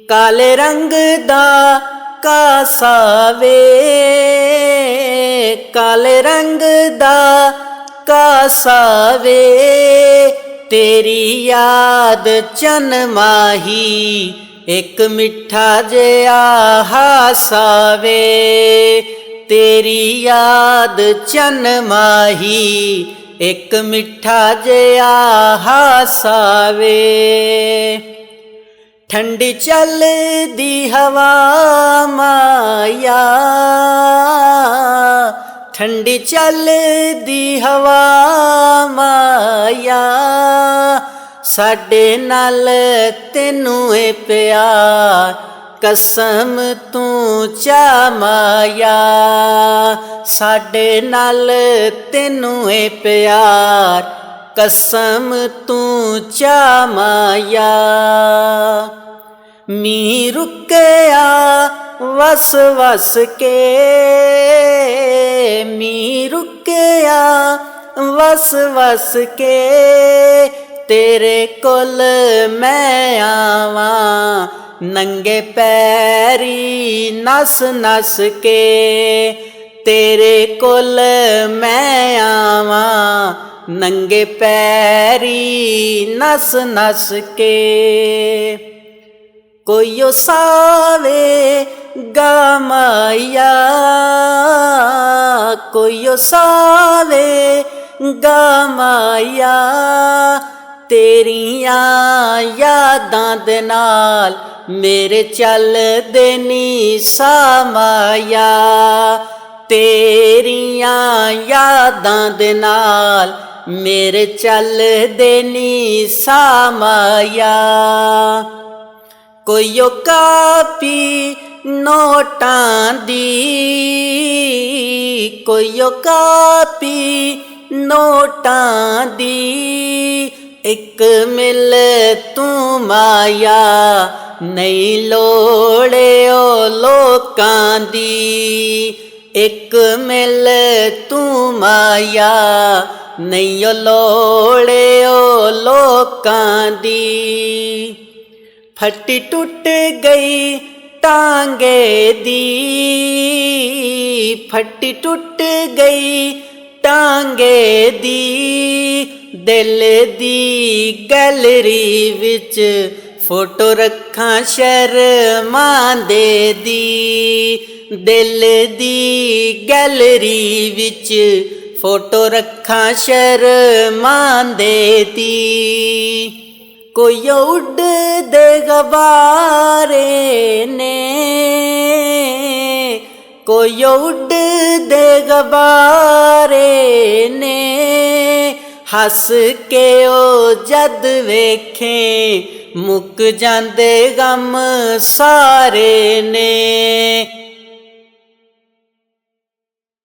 काले रंग दा कासा वे, काले रंग दा कासा वे, तेरी याद चन माही एक मिठा जिहा हासा वे, तेरी याद चन माही एक मिठा जिहा हासा वे। ठंडी चलदी हवा माया, ठंडी चलदी हवा माया, साडे नाल तैनू ए प्यार कसम तू चा माया, साडे नाल तैनू ए प्यार कसम तू चा माया। मी रुकया वस वस के, मी रुकया वस वस के, तेरे कोल मैं आवां नंगे पैरी नस नस के, तेरे कोल मैं आवां नंगे पैरी नस नस के। कोई ओ सावे गा माया, कोई ओ सावे गा माया, तेरियां यादां दे नाल मेरे चलदे नी सा माया, तेरियां यादां दे नाल मेरे चलदे नी सा माया। कोई ओ कापी नोटां दी, कोई ओ कापी नोटां दी, एक मिल तू माया नहीं लोड़े ओ लोकां दी, एक मिल तू माया नहीं ओ लोड़े ओ लोकां दी। फटी टुट गई टांगे दी, फटी टुट गई टांगे दी, दिल दी गैलरी विच फोटो रखां शर्मांदे दी, दिल दी गैलरी विच फोटो रखां शर्मांदे दी। कोई उड़ दे गबारे ने, कोई उड़ दे गबारे ने, हस के ओ जद वेखें मुक जांदे गम सारे ने।